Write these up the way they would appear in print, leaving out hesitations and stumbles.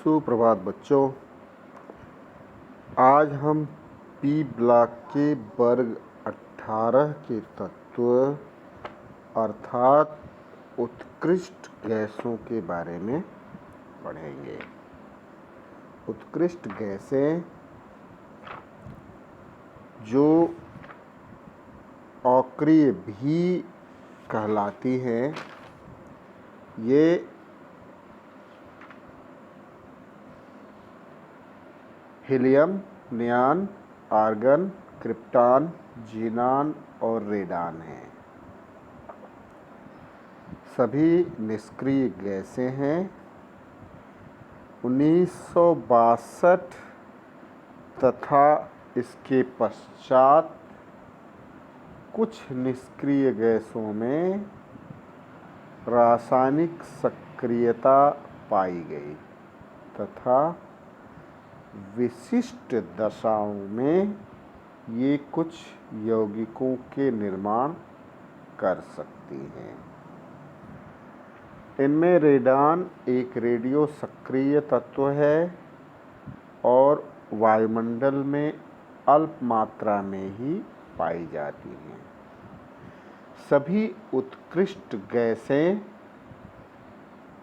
सुप्रभात बच्चों। आज हम पी ब्लॉक के वर्ग 18 के तत्व अर्थात उत्कृष्ट गैसों के बारे में पढ़ेंगे। उत्कृष्ट गैसें जो अक्रिय भी कहलाती हैं, ये helium, neon, argon, krypton, xenon और रेडॉन हैं। सभी निष्क्रिय गैसें हैं। 1962 तथा इसके पश्चात कुछ निष्क्रिय गैसों में रासायनिक सक्रियता पाई गई तथा विशिष्ट दशाओं में ये कुछ यौगिकों के निर्माण कर सकती हैं। इनमें रेडॉन एक रेडियो सक्रिय तत्व है और वायुमंडल में अल्प मात्रा में ही पाई जाती हैं। सभी उत्कृष्ट गैसें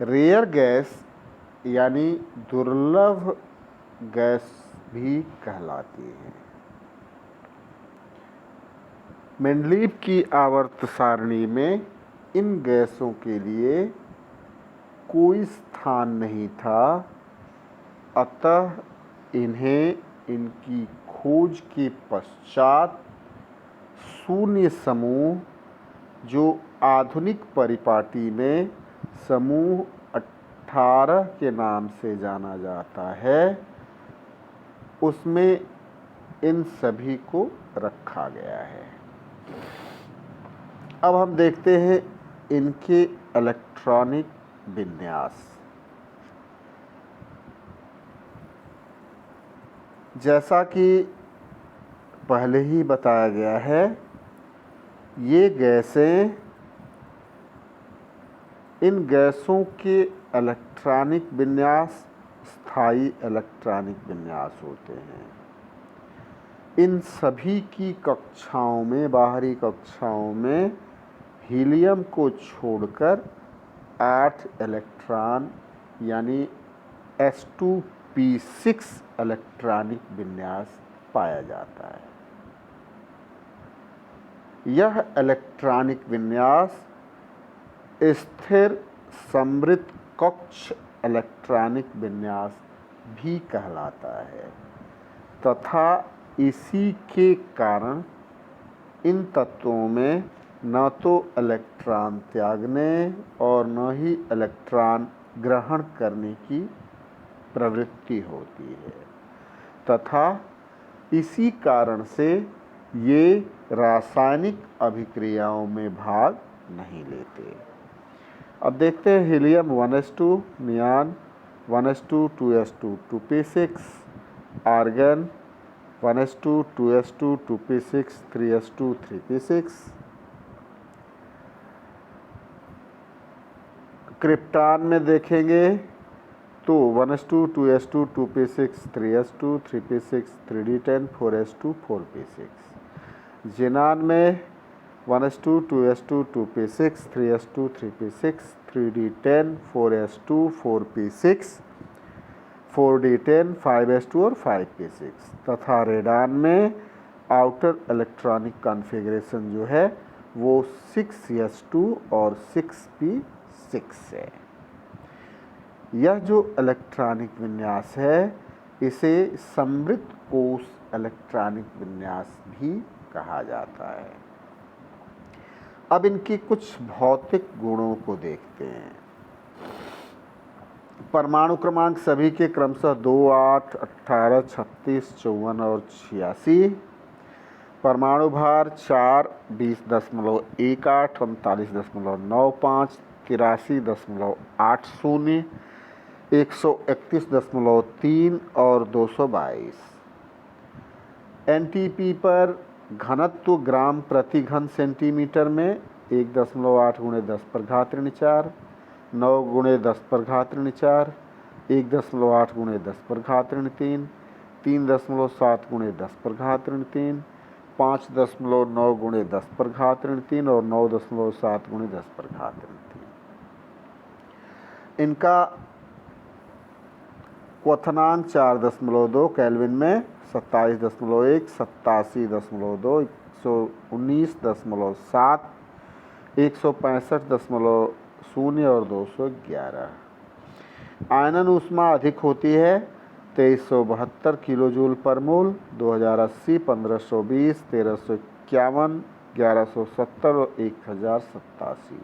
रेयर गैस यानी दुर्लभ गैस भी कहलाती हैं। मेंडलीव की आवर्त सारणी में इन गैसों के लिए कोई स्थान नहीं था, अतः इन्हें इनकी खोज के पश्चात शून्य समूह, जो आधुनिक परिपाटी में समूह 18 के नाम से जाना जाता है, उसमें इन सभी को रखा गया है। अब हम देखते हैं इनके इलेक्ट्रॉनिक विन्यास। जैसा कि पहले ही बताया गया है, ये गैसें, इन गैसों के इलेक्ट्रॉनिक विन्यास स्थायी इलेक्ट्रॉनिक विन्यास होते हैं। इन सभी की कक्षाओं में, बाहरी कक्षाओं में हीलियम को छोड़कर 8 इलेक्ट्रॉन यानी S2p6 इलेक्ट्रॉनिक विन्यास पाया जाता है। यह इलेक्ट्रॉनिक विन्यास स्थिर समृद्ध कक्ष इलेक्ट्रॉनिक विन्यास भी कहलाता है तथा इसी के कारण इन तत्वों में न तो इलेक्ट्रॉन त्यागने और न ही इलेक्ट्रॉन ग्रहण करने की प्रवृत्ति होती है तथा इसी कारण से ये रासायनिक अभिक्रियाओं में भाग नहीं लेते। अब देखते हैं helium 1s2, neon 1s2 2s2 2p6, argon 1s2 2s2 2p6 3s2 3p6, krypton में देखेंगे तो 1s2 2s2 2p6 3s2 3p6 3d10 4s2 4p6, xenon में 1s2 2s2 2p6 3s2 3p6 3d10 4s2 4p6 4d10 5s2 और 5p6 तथा radon में outer electronic configuration जो है वो 6s2 और 6p6 है। यह जो इलेक्ट्रॉनिक विन्यास है, इसे समृद्ध कोश इलेक्ट्रॉनिक विन्यास भी कहा जाता है। अब इनके कुछ भौतिक गुणों को देखते हैं। परमाणु क्रमांक सभी के क्रमशः 2, 8, 18, 36, 54 और 86। परमाणु भार 4, 20.18, 39.95, 83.80, 131.3 और 222। एनटीपी पर घनत्व ग्राम प्रति घन सेंटीमीटर में 1.8 × 10⁴ 9 × 10⁴ 1.8 गुणे 10 पर घात ऋण 3, 3.7 गुणे 10 पर घात ऋण 3, 5.9 गुणे 10 पर घात ऋण 3 और 9.7 गुणे 10 पर घात ऋण 3। इनका क्वथनांक 4.2 केल्विन में 27.1, 87.2, 119.7, 165.0 और 211। आयनन ऊष्मा अधिक होती है 2372 किलोजूल पर मोल, 2080, 1520, 1351, 1170 और 1087।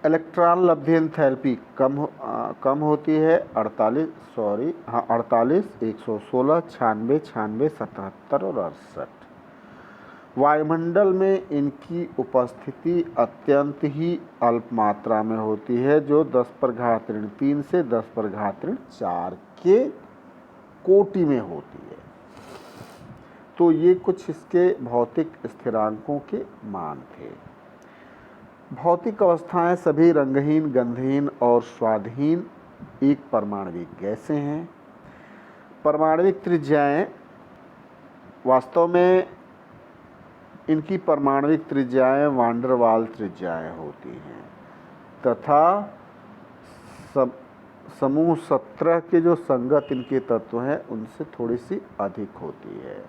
इलेक्ट्रॉन लब्धि एंथैल्पी कम होती है 48, 116, 96, 96, 77 और 68। वायुमंडल में इनकी उपस्थिति अत्यंत ही अल्प मात्रा में होती है, जो 10 पर घात ऋण 3 से 10 पर घात ऋण 4 के कोटि में होती है। तो ये कुछ इसके भौतिक स्थिरांकों के मान थे। भौतिक अवस्थाएं सभी रंगहीन, गंधहीन और स्वादहीन एक परमाणविक गैसें हैं। परमाणविक त्रिज्याएं वास्तव में इनकी परमाणविक त्रिज्याएं वांडर वाल त्रिज्याएं होती हैं तथा समूह 17 के जो संगत इनके तत्व हैं उनसे थोड़ी सी अधिक होती है।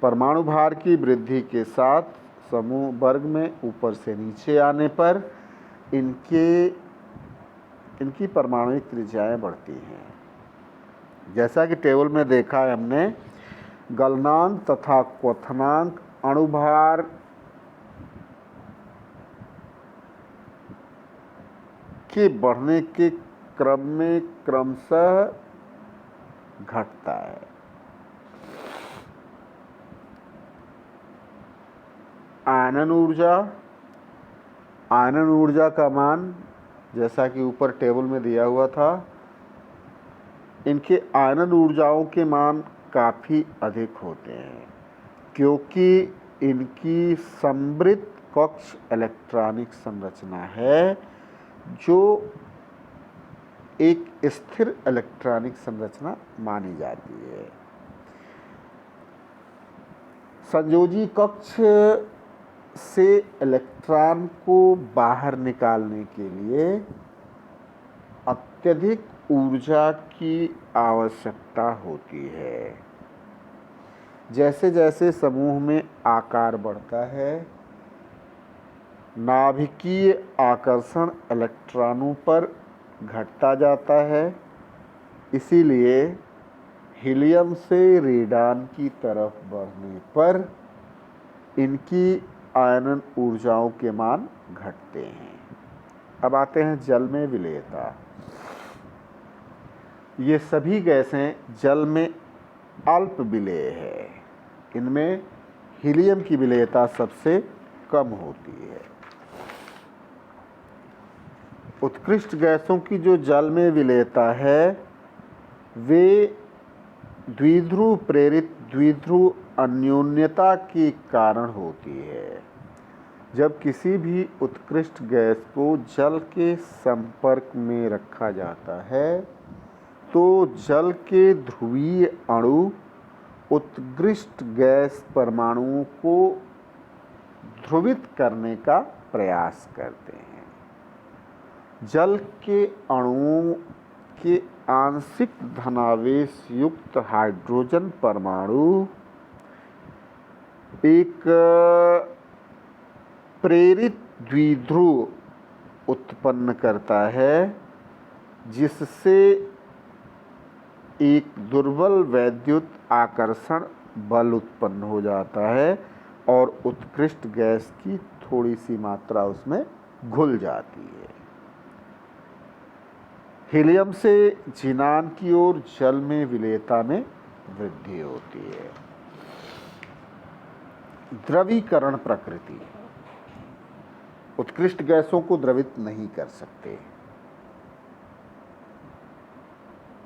परमाणु भार की वृद्धि के साथ समूह वर्ग में ऊपर से नीचे आने पर इनकी परमाणुविक त्रिज्याएं बढ़ती हैं। जैसा कि टेबल में देखा है हमने, गलनांक तथा क्वथनांक अणुभार के बढ़ने के क्रम में क्रमशः घटता है। आयनन ऊर्जा का मान जैसा कि ऊपर टेबल में दिया हुआ था, इनके आयनन ऊर्जाओं के मान काफ़ी अधिक होते हैं क्योंकि इनकी समृद्ध कक्ष इलेक्ट्रॉनिक संरचना है जो एक स्थिर इलेक्ट्रॉनिक संरचना मानी जाती है। संयोजी कक्ष से इलेक्ट्रॉन को बाहर निकालने के लिए अत्यधिक ऊर्जा की आवश्यकता होती है। जैसे जैसे समूह में आकार बढ़ता है, नाभिकीय आकर्षण इलेक्ट्रॉनों पर घटता जाता है। इसीलिए हीलियम से रेडियम की तरफ बढ़ने पर इनकी आयनन ऊर्जाओं के मान घटते हैं। अब आते हैं जल में विलेयता। ये सभी गैसें जल में अल्प विलेय है। इनमें हीलियम की विलेयता सबसे कम होती है। उत्कृष्ट गैसों की जो जल में विलेयता है वे द्विध्रुव प्रेरित द्विध्रुव अन्योन्यता के कारण होती है। जब किसी भी उत्कृष्ट गैस को जल के संपर्क में रखा जाता है तो जल के ध्रुवीय अणु उत्कृष्ट गैस परमाणुओं को ध्रुवित करने का प्रयास करते हैं। जल के अणुओं के आंशिक धनावेश युक्त हाइड्रोजन परमाणु एक प्रेरित द्विध्रुव उत्पन्न करता है जिससे एक दुर्बल वैद्युत आकर्षण बल उत्पन्न हो जाता है और उत्कृष्ट गैस की थोड़ी सी मात्रा उसमें घुल जाती है। हीलियम से जिनान की ओर जल में विलेयता में वृद्धि होती है। द्रवीकरण प्रकृति उत्कृष्ट गैसों को द्रवित नहीं कर सकते।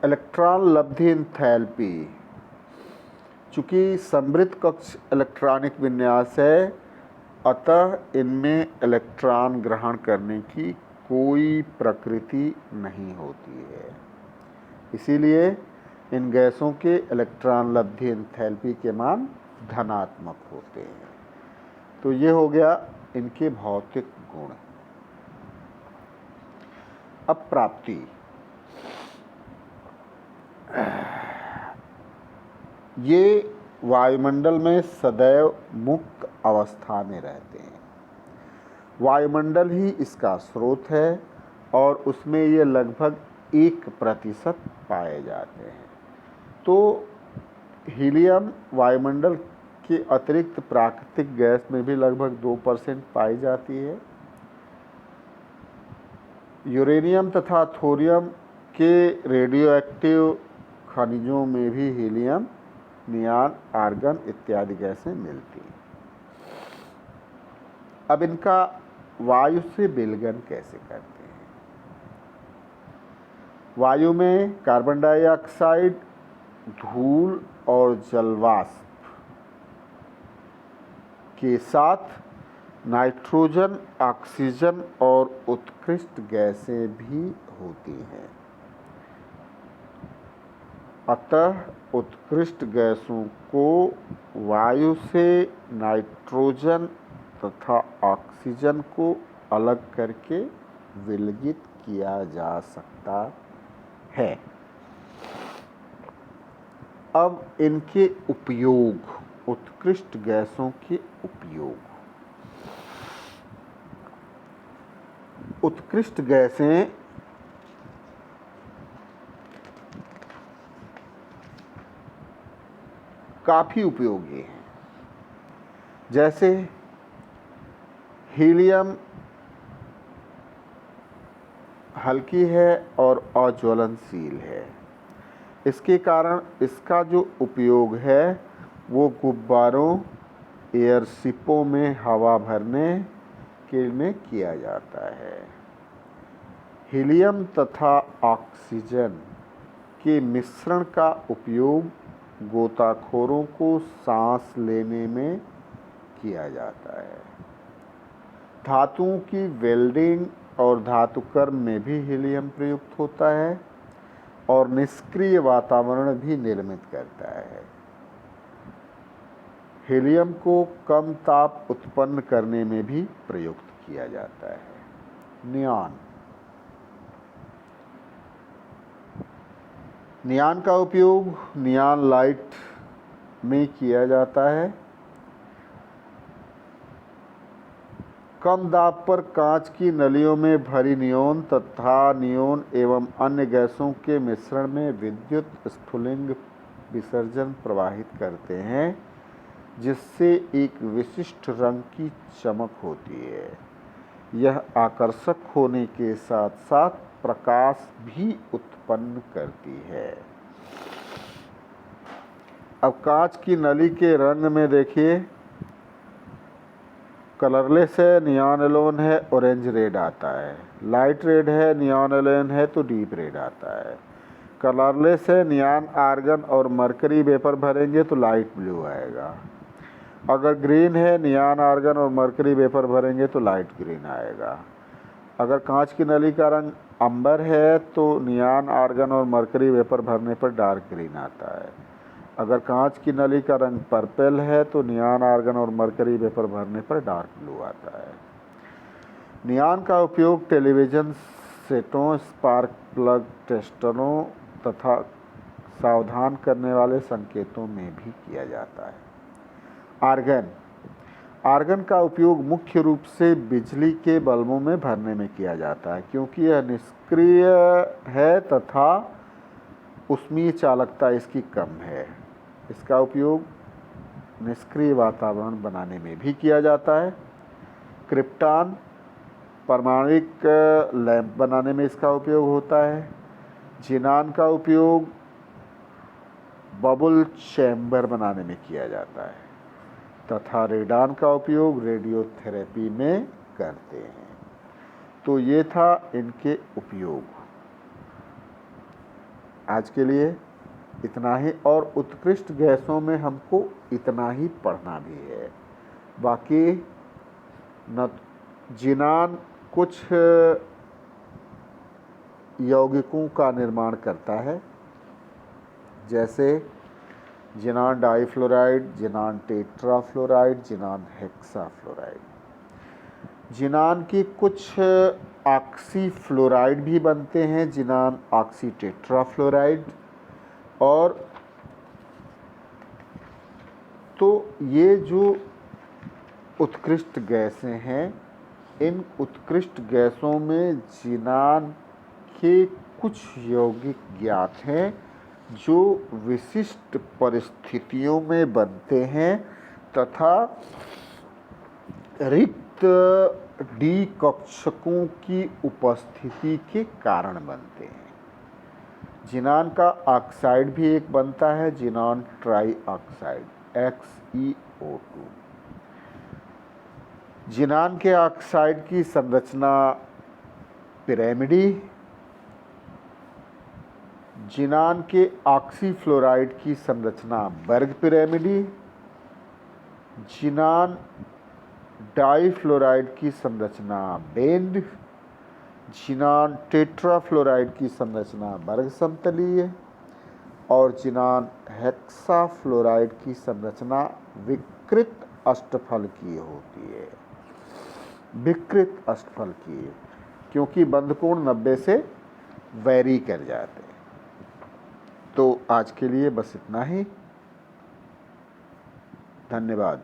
इलेक्ट्रॉन लब्धि एंथैल्पी, चूंकि समृद्ध कक्ष इलेक्ट्रॉनिक विन्यास है अतः इनमें इलेक्ट्रॉन ग्रहण करने की कोई प्रकृति नहीं होती है। इसीलिए इन गैसों के इलेक्ट्रॉन लब्धि एंथैल्पी के मान धनात्मक होते हैं। तो ये हो गया इनके भौतिक गुण। अब प्राप्ति, ये वायुमंडल में सदैव मुक्त अवस्था में रहते हैं। वायुमंडल ही इसका स्रोत है और उसमें ये लगभग 1% पाए जाते हैं। तो हीलियम वायुमंडल के अतिरिक्त प्राकृतिक गैस में भी लगभग 2% पाई जाती है। यूरेनियम तथा थोरियम के रेडियोएक्टिव खनिजों में भी हीलियम, नियॉन, आर्गन इत्यादि गैसें मिलती हैं। अब इनका वायु से विलयन कैसे करते हैं? वायु में कार्बन डाइऑक्साइड, धूल और जलवाष्प के साथ नाइट्रोजन, ऑक्सीजन और उत्कृष्ट गैसें भी होती हैं। अतः उत्कृष्ट गैसों को वायु से नाइट्रोजन तथा ऑक्सीजन को अलग करके विलगित किया जा सकता है। अब इनके उपयोग, उत्कृष्ट गैसों के उपयोग। उत्कृष्ट गैसें काफ़ी उपयोगी हैं। जैसे हीलियम हल्की है और अज्वलनशील है। इसके कारण इसका जो उपयोग है वो गुब्बारों, एयरशिपों में हवा भरने के में किया जाता है। हीलियम तथा ऑक्सीजन के मिश्रण का उपयोग गोताखोरों को सांस लेने में किया जाता है। धातुओं की वेल्डिंग और धातुकर्म में भी हीलियम प्रयुक्त होता है और निष्क्रिय वातावरण भी निर्मित करता है। हीलियम को कम ताप उत्पन्न करने में भी प्रयुक्त किया जाता है। नियॉन, नियॉन का उपयोग नियॉन लाइट में किया जाता है। कम दाब पर कांच की नलियों में भरी नियोन तथा नियोन एवं अन्य गैसों के मिश्रण में विद्युत स्फुलिंग विसर्जन प्रवाहित करते हैं, जिससे एक विशिष्ट रंग की चमक होती है। यह आकर्षक होने के साथ साथ प्रकाश भी उत्पन्न करती है। अब कांच की नली के रंग में देखिए, कलरलेस है, नियॉन एलोन है, ऑरेंज रेड आता है। लाइट रेड है, नियॉन एलोन है तो डीप रेड आता है। कलरलेस है, नियॉन आर्गन और मरकरी वेपर भरेंगे तो लाइट ब्लू आएगा। अगर ग्रीन है, नियॉन आर्गन और मरकरी वेपर भरेंगे तो लाइट ग्रीन आएगा। अगर कांच की नली का रंग अंबर है तो नियॉन आर्गन और मरकरी वेपर भरने पर डार्क ग्रीन आता है। अगर कांच की नली का रंग पर्पल है तो नियॉन आर्गन और मरकरी वेपर भरने पर डार्क ब्लू आता है। नियॉन का उपयोग टेलीविज़न सेटों, स्पार्क प्लग टेस्टरों तथा सावधान करने वाले संकेतों में भी किया जाता है। आर्गन, आर्गन का उपयोग मुख्य रूप से बिजली के बल्बों में भरने में किया जाता है, क्योंकि यह निष्क्रिय है तथा ऊष्मीय चालकता इसकी कम है। इसका उपयोग निष्क्रिय वातावरण बनाने में भी किया जाता है। क्रिप्टॉन, परमाणुक लैंप बनाने में इसका उपयोग होता है। जिनान का उपयोग बबल चैम्बर बनाने में किया जाता है तथा रेडान का उपयोग रेडियोथेरेपी में करते हैं। तो ये था इनके उपयोग। आज के लिए इतना ही, और उत्कृष्ट गैसों में हमको इतना ही पढ़ना भी है। बाकी न जिनान कुछ यौगिकों का निर्माण करता है, जैसे जिनान डाइफ्लोराइड, जिनान टेट्राफ्लोराइड, जिनान हेक्साफ्लोराइड। जिनान के कुछ ऑक्सीफ्लोराइड भी बनते हैं, जिनान ऑक्सीटेट्राफ्लोराइड। और तो ये जो उत्कृष्ट गैसें हैं, इन उत्कृष्ट गैसों में जिनान के कुछ यौगिक ज्ञात हैं जो विशिष्ट परिस्थितियों में बनते हैं तथा रिक्त डी कक्षकों की उपस्थिति के कारण बनते हैं। जिनान का ऑक्साइड भी एक बनता है, जिनान ट्राई ऑक्साइड XeO2। जिनान के ऑक्साइड की संरचना पिरामिडी, जिनान के ऑक्सीफ्लोराइड की संरचना वर्ग पिरामिडी, जिनान डाइफ्लोराइड की संरचना बेंड, जिनान टेट्राफ्लोराइड की संरचना वर्ग समतलीय और जिनान हेक्साफ्लोराइड की संरचना विकृत अष्टफलकीय होती है। विकृत अष्टफलकीय, क्योंकि बंधकोण 90 से वैरी कर जाते हैं। तो आज के लिए बस इतना ही। धन्यवाद।